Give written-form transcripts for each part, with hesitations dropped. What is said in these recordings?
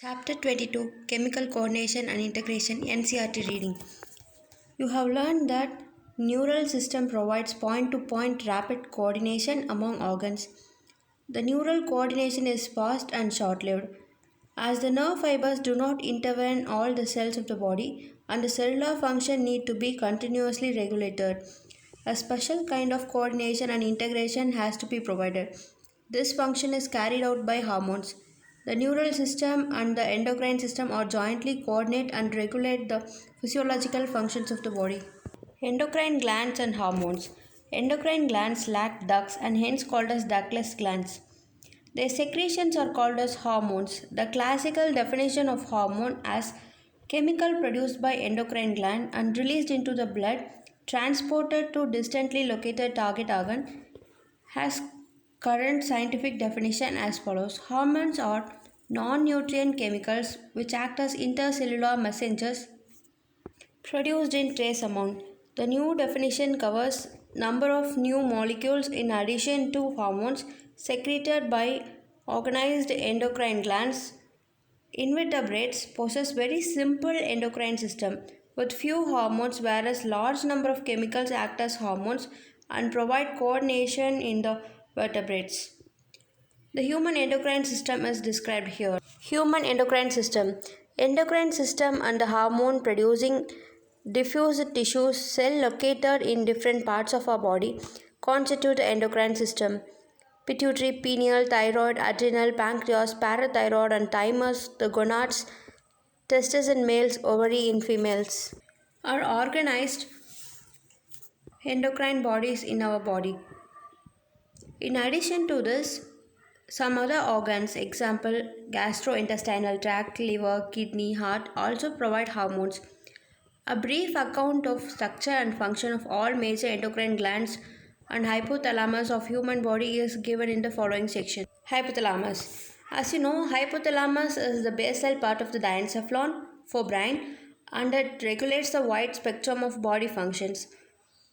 Chapter 22 Chemical Coordination and Integration NCRT Reading. You have learned that neural system provides point to point rapid coordination among organs. The neural coordination is fast and short lived. As the nerve fibers do not intervene all the cells of the body and the cellular function need to be continuously regulated, a special kind of coordination and integration has to be provided. This function is carried out by hormones. The neural system and the endocrine system are jointly coordinate and regulate the physiological functions of the body. Endocrine glands and hormones. Endocrine glands lack ducts and hence called as ductless glands. Their secretions are called as hormones. The classical definition of hormone as chemical produced by endocrine gland and released into the blood, transported to distantly located target organ, has current scientific definition as follows. Hormones are non-nutrient chemicals which act as intercellular messengers produced in trace amount. The new definition covers number of new molecules in addition to hormones secreted by organized endocrine glands. Invertebrates possess very simple endocrine system with few hormones, whereas large number of chemicals act as hormones and provide coordination in the vertebrates. The human endocrine system is described here. Human endocrine system. Endocrine system and the hormone producing diffuse tissues cell located in different parts of our body constitute the endocrine system. Pituitary, pineal, thyroid, adrenal, pancreas, parathyroid and thymus, the gonads, testes in males, ovary in females, are organized endocrine bodies in our body. In addition to this, some other organs, example gastrointestinal tract, liver, kidney, heart, also provide hormones. A brief account of structure and function of all major endocrine glands and hypothalamus of human body is given in the following section. Hypothalamus. As you know, hypothalamus is the basal part of the diencephalon for brain and it regulates the wide spectrum of body functions.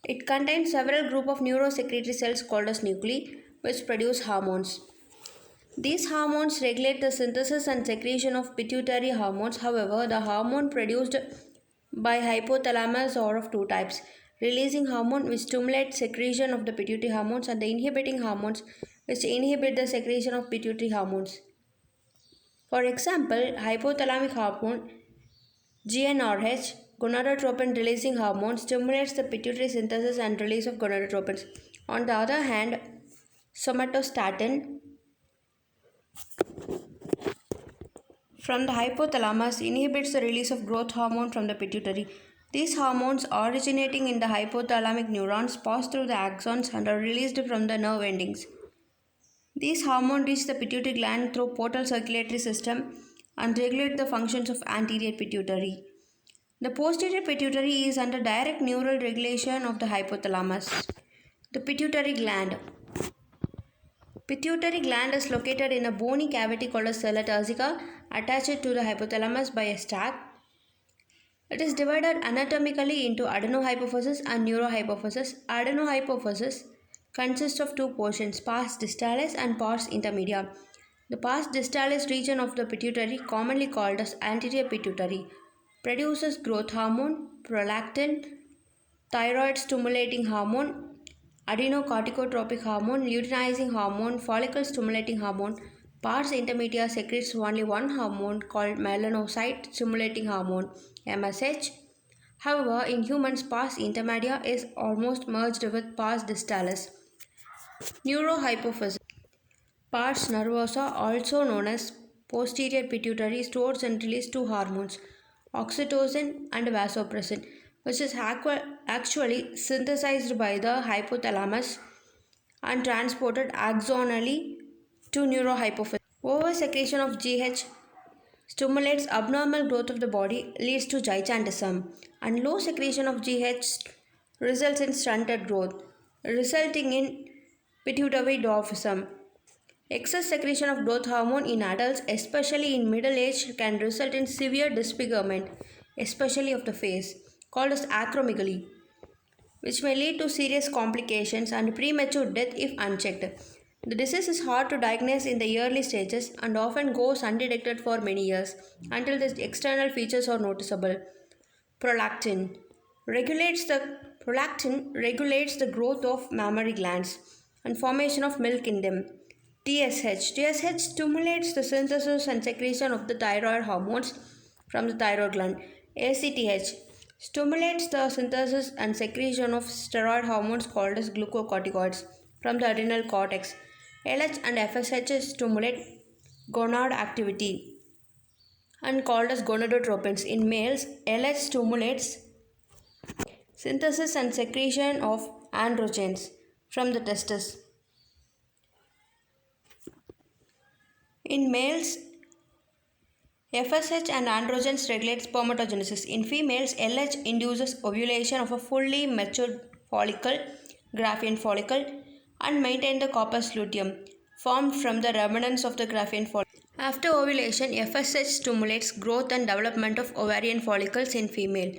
It contains several group of neurosecretory cells called as nuclei which produce hormones. These hormones regulate the synthesis and secretion of pituitary hormones. However, the hormone produced by hypothalamus are of two types: releasing hormone which stimulates secretion of the pituitary hormones and the inhibiting hormones which inhibit the secretion of pituitary hormones. For example, hypothalamic hormone GnRH, gonadotropin releasing hormone, stimulates the pituitary synthesis and release of gonadotropins. On the other hand, somatostatin from the hypothalamus inhibits the release of growth hormone from the pituitary. These hormones originating in the hypothalamic neurons pass through the axons and are released from the nerve endings. These hormones reach the pituitary gland through portal circulatory system and regulate the functions of anterior pituitary. The posterior pituitary is under direct neural regulation of the hypothalamus. The pituitary gland. Pituitary gland is located in a bony cavity called a sella turcica attached to the hypothalamus by a stack. It is divided anatomically into adenohypophysis and neurohypophysis. Adenohypophysis consists of two portions, pars distalis and pars intermedia. The pars distalis region of the pituitary, commonly called as anterior pituitary, produces growth hormone, prolactin, thyroid stimulating hormone, adenocorticotropic hormone, luteinizing hormone, follicle stimulating hormone. Pars intermedia secretes only one hormone called melanocyte stimulating hormone MSH. However, in humans, pars intermedia is almost merged with pars distalis. Neurohypophysis. Pars nervosa, also known as posterior pituitary, stores and releases two hormones, oxytocin and vasopressin, which is actually synthesized by the hypothalamus and transported axonally to neurohypophysis. Oversecretion of GH stimulates abnormal growth of the body, leads to gigantism, and low secretion of GH results in stunted growth, resulting in pituitary dwarfism. Excess secretion of growth hormone in adults, especially in middle age, can result in severe disfigurement, especially of the face, called as acromegaly, which may lead to serious complications and premature death if unchecked. The disease is hard to diagnose in the early stages and often goes undetected for many years until the external features are noticeable. Prolactin regulates the growth of mammary glands and formation of milk in them. TSH stimulates the synthesis and secretion of the thyroid hormones from the thyroid gland. ACTH stimulates the synthesis and secretion of steroid hormones called as glucocorticoids from the adrenal cortex. LH and FSH stimulate gonad activity and called as gonadotropins. In males, LH stimulates synthesis and secretion of androgens from the testes. In males, FSH and androgens regulate spermatogenesis. In females, LH induces ovulation of a fully matured follicle, Graafian follicle, and maintain the corpus luteum formed from the remnants of the Graafian follicle. After ovulation, FSH stimulates growth and development of ovarian follicles in female.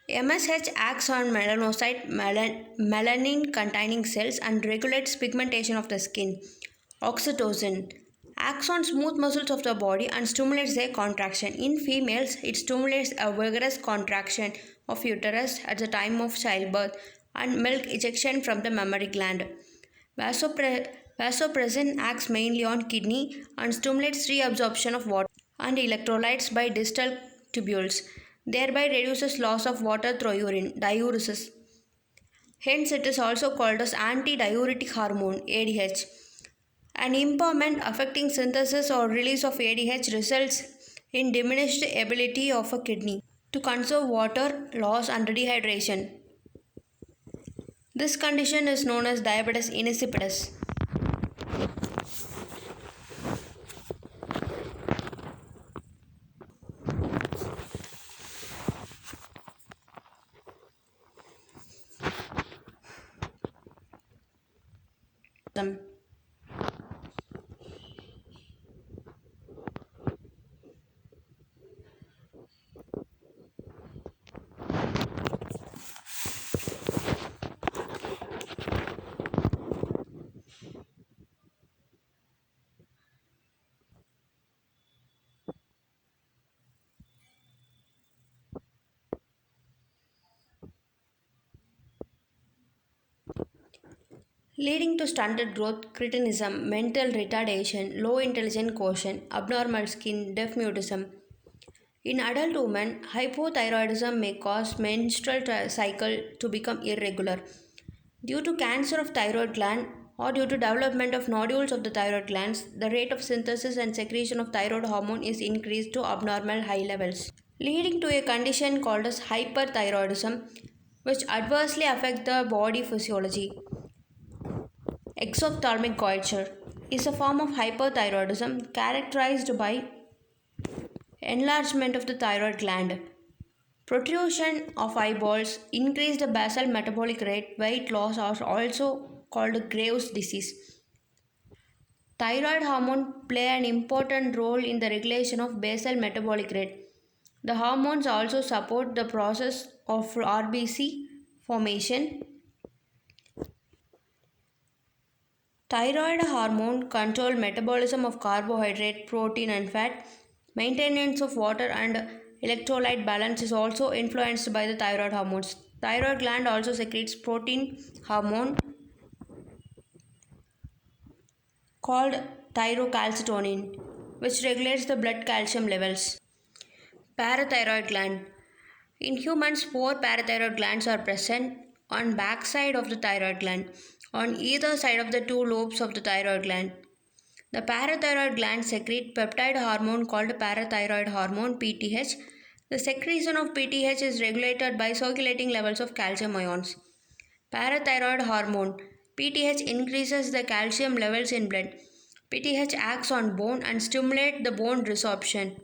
MSH acts on melanocyte melanin containing cells and regulates pigmentation of the skin. Oxytocin acts on smooth muscles of the body and stimulates their contraction. In females, it stimulates a vigorous contraction of uterus at the time of childbirth and milk ejection from the mammary gland. Vasopressin acts mainly on kidney and stimulates reabsorption of water and electrolytes by distal tubules, thereby reduces loss of water through urine, diuresis. Hence, it is also called as antidiuretic hormone (ADH). An impairment affecting synthesis or release of ADH results in diminished ability of a kidney to conserve water, loss, and dehydration. This condition is known as diabetes insipidus. Leading to stunted growth, cretinism, mental retardation, low intelligence quotient, abnormal skin, deaf mutism. In adult women, hypothyroidism may cause menstrual cycle to become irregular. Due to cancer of thyroid gland or due to development of nodules of the thyroid glands, the rate of synthesis and secretion of thyroid hormone is increased to abnormal high levels, leading to a condition called as hyperthyroidism, which adversely affects the body physiology. Exophthalmic goitre is a form of hyperthyroidism characterized by enlargement of the thyroid gland, protrusion of eyeballs, increased basal metabolic rate, weight loss are also called Graves' disease. Thyroid hormone play an important role in the regulation of basal metabolic rate. The hormones also support the process of RBC formation. Thyroid hormone control metabolism of carbohydrate, protein and fat. Maintenance of water and electrolyte balance is also influenced by the thyroid hormones. Thyroid gland also secretes protein hormone called thyrocalcitonin, which regulates the blood calcium levels. Parathyroid gland. In humans, four parathyroid glands are present on backside of the thyroid gland, on either side of the two lobes of the thyroid gland. The parathyroid gland secrete peptide hormone called parathyroid hormone (PTH). The secretion of PTH is regulated by circulating levels of calcium ions. Parathyroid hormone (PTH) increases the calcium levels in blood. PTH acts on bone and stimulates the bone resorption,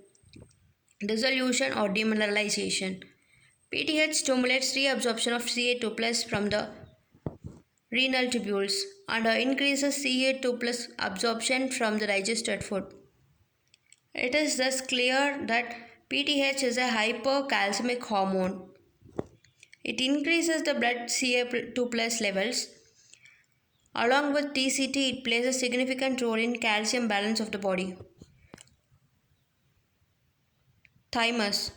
dissolution or demineralization. PTH stimulates reabsorption of Ca2 plus from the renal tubules and increases Ca2 plus absorption from the digested food. It is thus clear that PTH is a hypercalcemic hormone. It increases the blood Ca2 plus levels Along with TCT, it plays a significant role in calcium balance of the body. Thymus.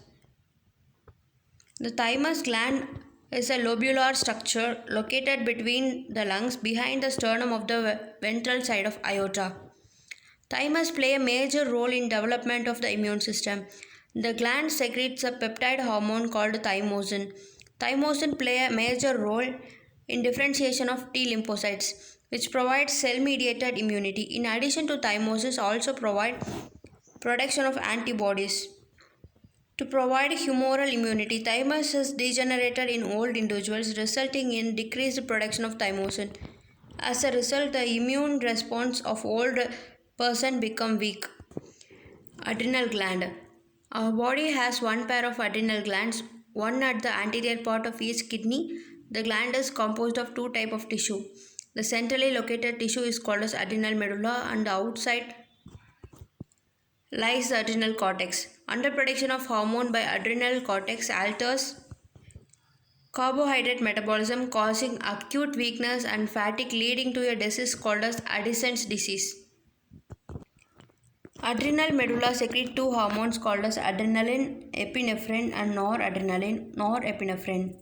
The thymus gland is a lobular structure located between the lungs behind the sternum of the ventral side of aorta. Thymus play a major role in development of the immune system. The gland secretes a peptide hormone called thymosin. Thymosin play a major role in differentiation of T lymphocytes, which provides cell-mediated immunity. In addition to thymosis, also provide production of antibodies. To provide humoral immunity, thymus is degenerated in old individuals, resulting in decreased production of thymosin. As a result, the immune response of old person become weak. Adrenal gland. Our body has one pair of adrenal glands, one at the anterior part of each kidney. The gland is composed of two types of tissue. The centrally located tissue is called as adrenal medulla, and the outside lies the adrenal cortex. Underproduction of hormone by adrenal cortex alters carbohydrate metabolism, causing acute weakness and fatigue, leading to a disease called as Addison's disease. Adrenal medulla secrete two hormones called as adrenaline, epinephrine, and noradrenaline, norepinephrine.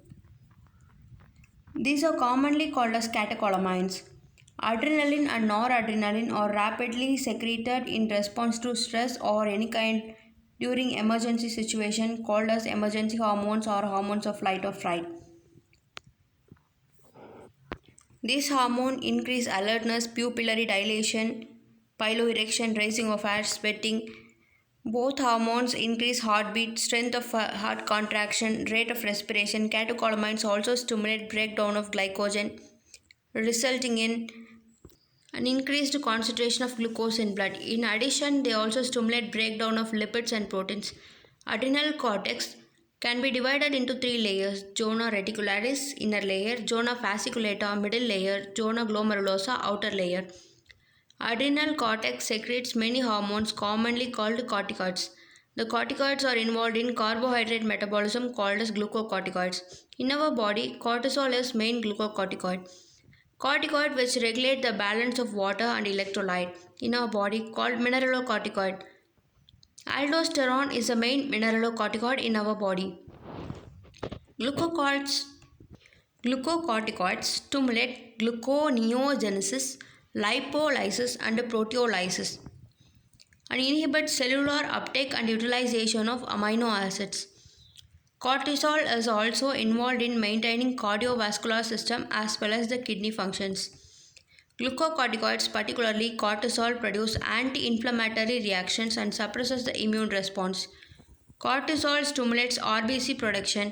These are commonly called as catecholamines. Adrenaline and noradrenaline are rapidly secreted in response to stress or any kind during emergency situation called as emergency hormones or hormones of flight or fright. These hormones increase alertness, pupillary dilation, piloerection, raising of hair, sweating. Both hormones increase heartbeat, strength of heart contraction, rate of respiration. Catecholamines also stimulate breakdown of glycogen, resulting in an increased concentration of glucose in blood. In addition, they also stimulate breakdown of lipids and proteins. Adrenal cortex can be divided into three layers: zona reticularis, inner layer; zona fasciculata, middle layer; zona glomerulosa, outer layer. Adrenal cortex secretes many hormones commonly called corticoids. The corticoids are involved in carbohydrate metabolism called as glucocorticoids. In our body, cortisol is main glucocorticoid. Corticoid which regulate the balance of water and electrolyte in our body called mineralocorticoid. Aldosterone is the main mineralocorticoid in our body. Glucocorticoids stimulate gluconeogenesis, lipolysis, and proteolysis, and inhibit cellular uptake and utilization of amino acids. Cortisol is also involved in maintaining cardiovascular system as well as the kidney functions. Glucocorticoids, particularly cortisol, produce anti-inflammatory reactions and suppresses the immune response. Cortisol stimulates RBC production.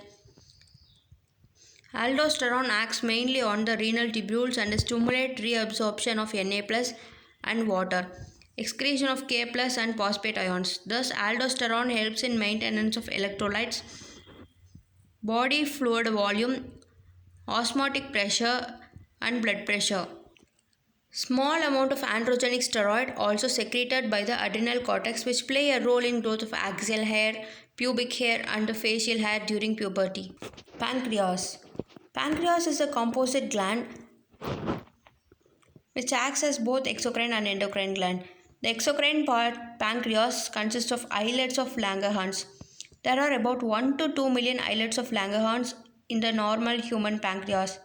Aldosterone acts mainly on the renal tubules and stimulates reabsorption of Na plus and water, excretion of K plus and phosphate ions. Thus, aldosterone helps in maintenance of electrolytes, body fluid volume, osmotic pressure, and blood pressure. Small amount of androgenic steroid also secreted by the adrenal cortex, which play a role in growth of axial hair, pubic hair, and the facial hair during puberty. Pancreas. Pancreas is a composite gland which acts as both exocrine and endocrine gland. The exocrine part, pancreas, consists of islets of Langerhans. There are about 1 to 2 million islets of Langerhans in the normal human pancreas.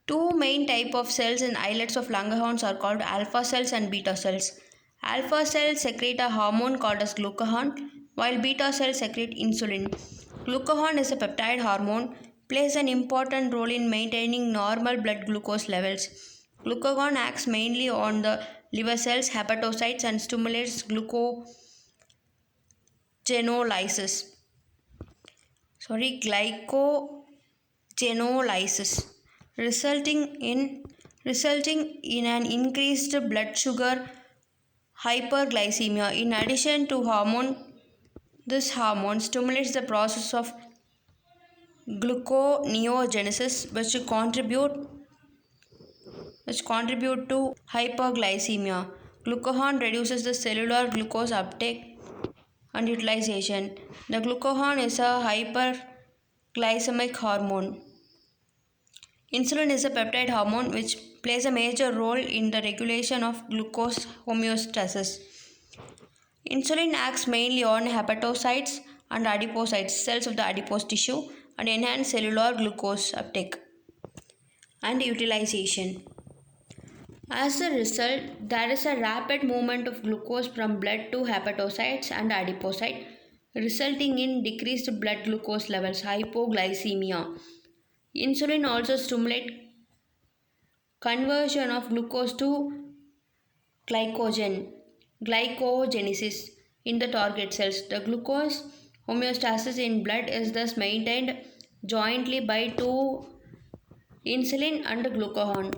Two main types of cells in islets of Langerhans are called alpha cells and beta cells. Alpha cells secrete a hormone called as glucagon, while beta cells secrete insulin. Glucagon is a peptide hormone, plays an important role in maintaining normal blood glucose levels. Glucagon acts mainly on the liver cells, hepatocytes, and stimulates glycogenolysis, resulting in an increased blood sugar hyperglycemia. In addition to this hormone stimulates the process of gluconeogenesis, which contribute to hyperglycemia. Glucagon reduces the cellular glucose uptake and utilization. The glucagon is a hyperglycemic hormone. Insulin is a peptide hormone which plays a major role in the regulation of glucose homeostasis. Insulin acts mainly on hepatocytes and adipocytes, cells of the adipose tissue, and enhance cellular glucose uptake and utilization. As a result, there is a rapid movement of glucose from blood to hepatocytes and adipocyte, resulting in decreased blood glucose levels, hypoglycemia. Insulin also stimulates conversion of glucose to glycogen, glycogenesis in the target cells. The glucose homeostasis in blood is thus maintained jointly by two insulin and glucagon.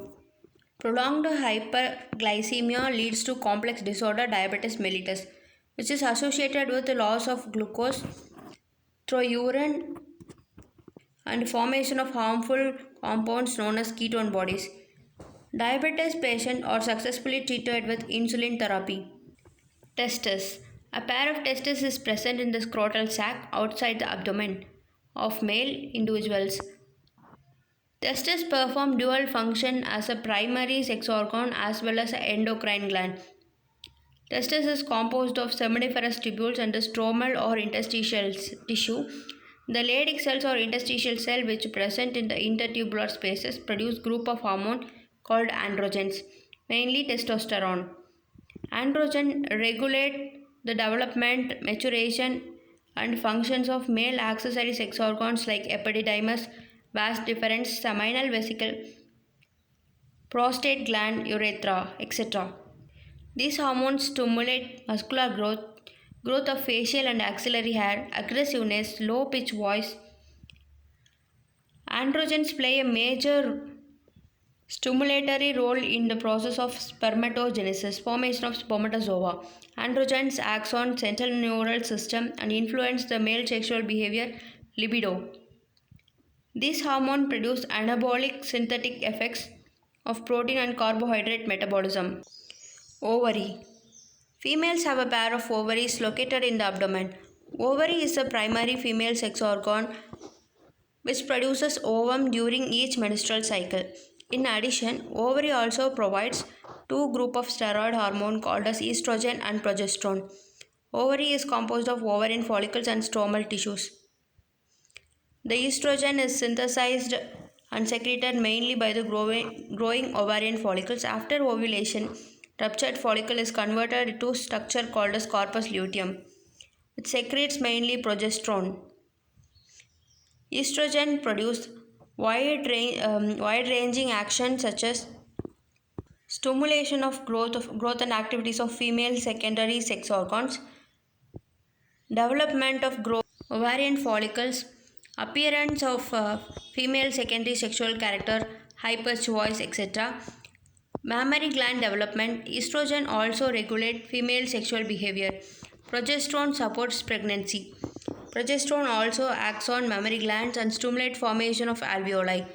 Prolonged hyperglycemia leads to complex disorder diabetes mellitus, which is associated with the loss of glucose through urine and formation of harmful compounds known as ketone bodies. Diabetes patients are successfully treated with insulin therapy. Testes. A pair of testes is present in the scrotal sac outside the abdomen of male individuals. Testes perform dual function as a primary sex organ as well as an endocrine gland. Testis is composed of seminiferous tubules and the stromal or interstitial tissue. The Leydig cells or interstitial cell which present in the intertubular spaces produce group of hormone called androgens, mainly testosterone. Androgen regulate the development, maturation and functions of male accessory sex organs like epididymis, vas deferens, seminal vesicle, prostate gland, urethra, etc. These hormones stimulate muscular growth, growth of facial and axillary hair, aggressiveness, low pitch voice. Androgens play a major stimulatory role in the process of spermatogenesis, formation of spermatozoa. Androgens act on central neural system and influence the male sexual behavior, libido. These hormones produce anabolic synthetic effects of protein and carbohydrate metabolism. Ovary. Females have a pair of ovaries located in the abdomen. Ovary is the primary female sex organ which produces ovum during each menstrual cycle. In addition, ovary also provides two groups of steroid hormone called as estrogen and progesterone. Ovary is composed of ovarian follicles and stromal tissues. The estrogen is synthesized and secreted mainly by the growing ovarian follicles. After ovulation, ruptured follicle is converted into a structure called as corpus luteum. It secretes mainly progesterone. Estrogen produce wide-ranging actions such as stimulation of growth and activities of female secondary sex organs, development of growth ovarian follicles, appearance of female secondary sexual character, high pitched voice, etc. Mammary gland development. Estrogen also regulate female sexual behavior. Progesterone supports pregnancy. Progesterone also acts on mammary glands and stimulate formation of alveoli,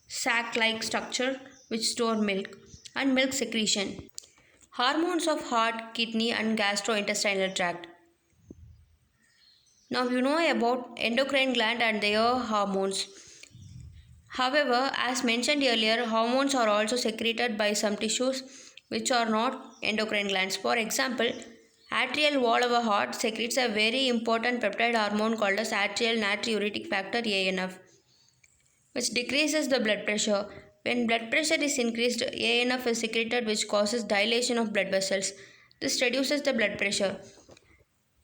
sac-like structure which store milk, and milk secretion. Hormones of heart, kidney, and gastrointestinal tract. Now you know about endocrine gland and their hormones. However, as mentioned earlier, hormones are also secreted by some tissues which are not endocrine glands. For example, atrial wall of a heart secretes a very important peptide hormone called as atrial natriuretic factor ANF, which decreases the blood pressure. When blood pressure is increased, ANF is secreted which causes dilation of blood vessels. This reduces the blood pressure.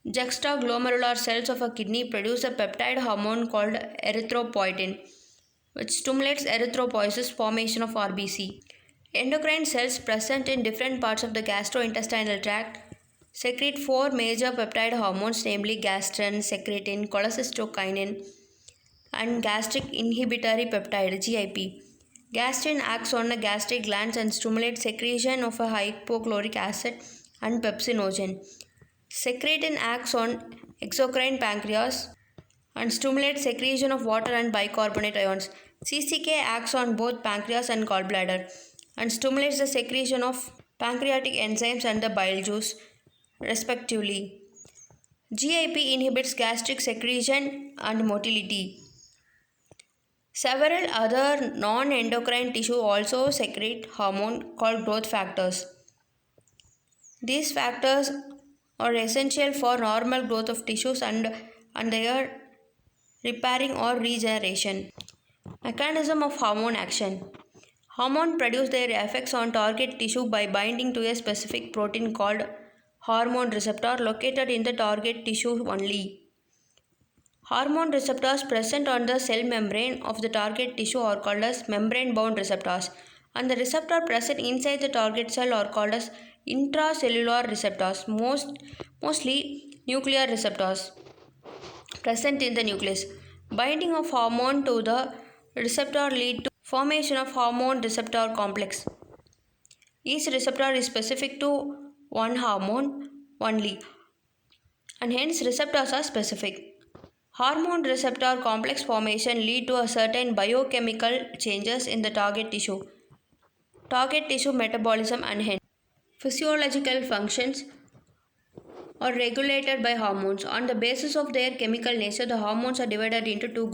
Juxtaglomerular cells of a kidney produce a peptide hormone called erythropoietin, which stimulates erythropoiesis formation of RBC. Endocrine cells present in different parts of the gastrointestinal tract secrete four major peptide hormones, namely gastrin, secretin, cholecystokinin, and gastric inhibitory peptide GIP. Gastrin acts on the gastric glands and stimulates secretion of a hypochloric acid and pepsinogen. Secretin acts on exocrine pancreas and stimulates secretion of water and bicarbonate ions. CCK acts on both pancreas and gallbladder and stimulates the secretion of pancreatic enzymes and the bile juice, respectively. GIP inhibits gastric secretion and motility. Several other non-endocrine tissue also secrete hormone called growth factors. These factors are essential for normal growth of tissues and their repairing or regeneration. Mechanism of hormone action. Hormone produce their effects on target tissue by binding to a specific protein called hormone receptor located in the target tissue only. Hormone receptors present on the cell membrane of the target tissue are called as membrane-bound receptors, and the receptor present inside the target cell are called as intracellular receptors, mostly nuclear receptors present in the nucleus. Binding of hormone to the receptor lead to formation of hormone receptor complex. Each receptor is specific to one hormone only, and hence receptors are specific. Hormone receptor complex formation lead to a certain biochemical changes in the target tissue metabolism, and hence physiological functions are regulated by hormones. On the basis of their chemical nature, the hormones are divided into the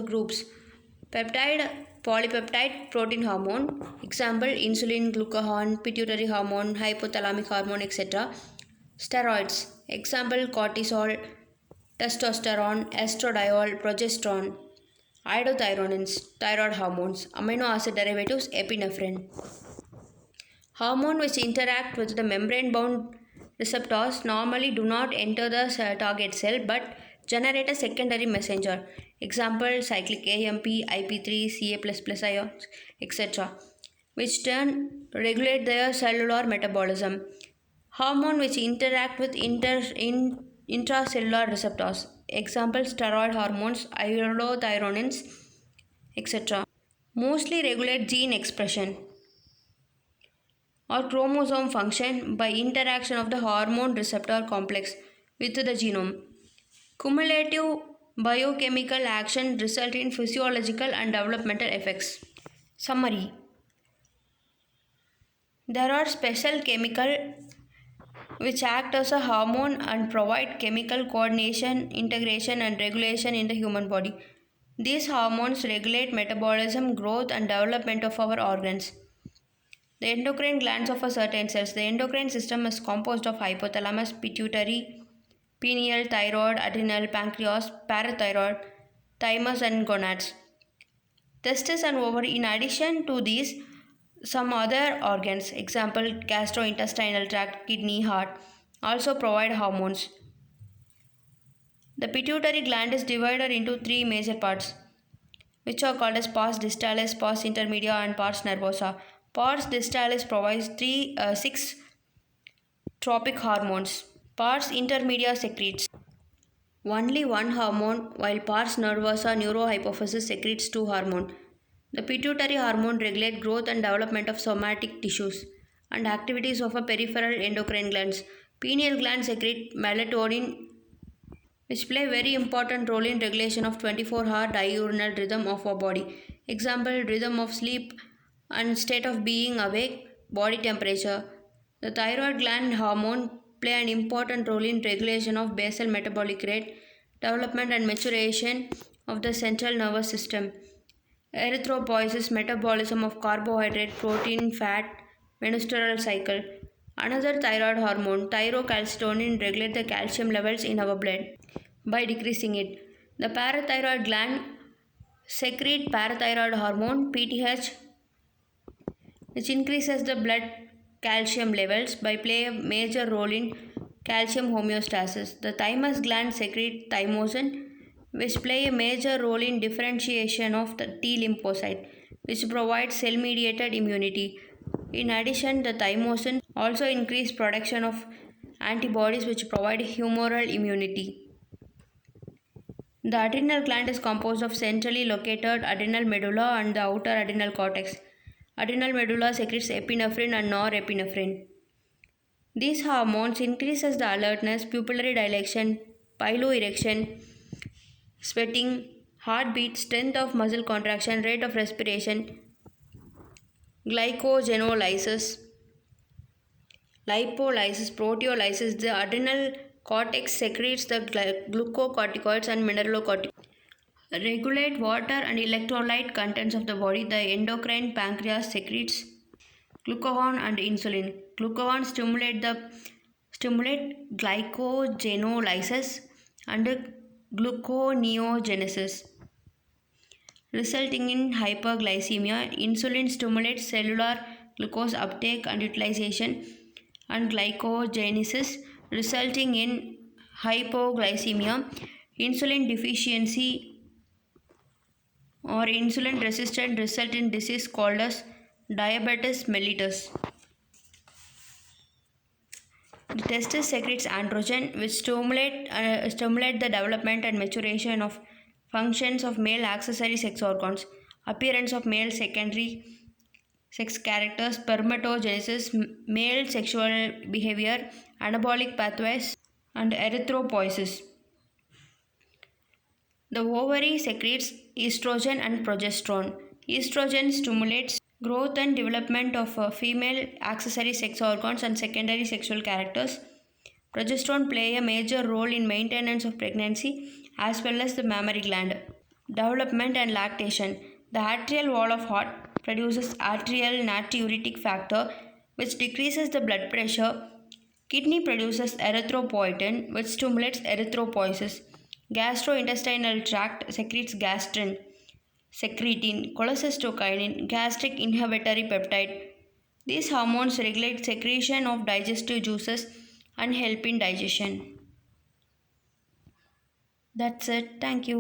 groups: peptide, polypeptide, protein hormone, example insulin, glucagon, pituitary hormone, hypothalamic hormone, etc. Steroids, example cortisol, testosterone, estradiol, progesterone. Iodothyronins, thyroid hormones, amino acid derivatives, epinephrine. Hormone which interact with the membrane-bound receptors normally do not enter the target cell but generate a secondary messenger. Example cyclic AMP, IP3, Ca++ ions, etc., which turn regulate their cellular metabolism. Hormone which interact with intracellular receptors. Example steroid hormones, iodothyronins, etc. Mostly regulate gene expression or chromosome function by interaction of the hormone receptor complex with the genome. Cumulative biochemical action result in physiological and developmental effects. Summary: there are special chemical which act as a hormone and provide chemical coordination, integration and regulation in the human body. These hormones regulate metabolism, growth and development of our organs. The endocrine glands of a certain cells. The endocrine system is composed of hypothalamus, pituitary, pineal, thyroid, adrenal, pancreas, parathyroid, thymus and gonads. Testes and ovary. In addition to these, some other organs, example gastrointestinal tract, kidney, heart, also provide hormones. The pituitary gland is divided into three major parts, which are called as pars distalis, pars intermedia and pars nervosa. Pars distalis provides six tropic hormones. Pars intermedia secretes only one hormone, while pars nervosa neurohypophysis secretes two hormones. The pituitary hormone regulates growth and development of somatic tissues and activities of a peripheral endocrine glands. Pineal gland secrete melatonin, which play very important role in regulation of 24-hour diurnal rhythm of our body. Example, rhythm of sleep and state of being awake, body temperature. The thyroid gland hormone play an important role in regulation of basal metabolic rate, development and maturation of the central nervous system. Erythropoiesis, metabolism of carbohydrate, protein, fat, menstrual cycle. Another thyroid hormone, thyrocalcitonin, regulates the calcium levels in our blood by decreasing it. The parathyroid gland secrete parathyroid hormone PTH, which increases the blood calcium levels by play a major role in calcium homeostasis. The thymus gland secrete thymosin, which play a major role in differentiation of the T lymphocyte, which provides cell-mediated immunity. In addition, the thymosin also increase production of antibodies which provide humoral immunity. The adrenal gland is composed of centrally located adrenal medulla and the outer adrenal cortex. Adrenal medulla secretes epinephrine and norepinephrine. These hormones increases the alertness, pupillary dilation, piloerection, sweating, heartbeat, strength of muscle contraction, rate of respiration, glycogenolysis, lipolysis, proteolysis. The adrenal cortex secretes the glucocorticoids and mineralocorticoids. regulate water and electrolyte contents of the body. The endocrine pancreas secretes glucagon and insulin. Glucagon stimulate glycogenolysis and gluconeogenesis, resulting in hyperglycemia. Insulin stimulates cellular glucose uptake and utilization and glycogenesis, resulting in hypoglycemia. Insulin deficiency or insulin resistant result in disease called as diabetes mellitus. The testis secretes androgen, which stimulate the development and maturation of functions of male accessory sex organs, appearance of male secondary sex characters, spermatogenesis, male sexual behavior, anabolic pathways, and erythropoiesis. The ovary secretes estrogen and progesterone. Estrogen stimulates growth and development of female accessory sex organs and secondary sexual characters. Progesterone play a major role in maintenance of pregnancy as well as the mammary gland. Development and lactation. The atrial wall of heart produces arterial natriuretic factor which decreases the blood pressure. Kidney produces erythropoietin which stimulates erythropoiesis. Gastrointestinal tract secretes gastrin, secretin, cholecystokinin, gastric inhibitory peptide. These hormones regulate secretion of digestive juices and help in digestion. That's it. Thank you.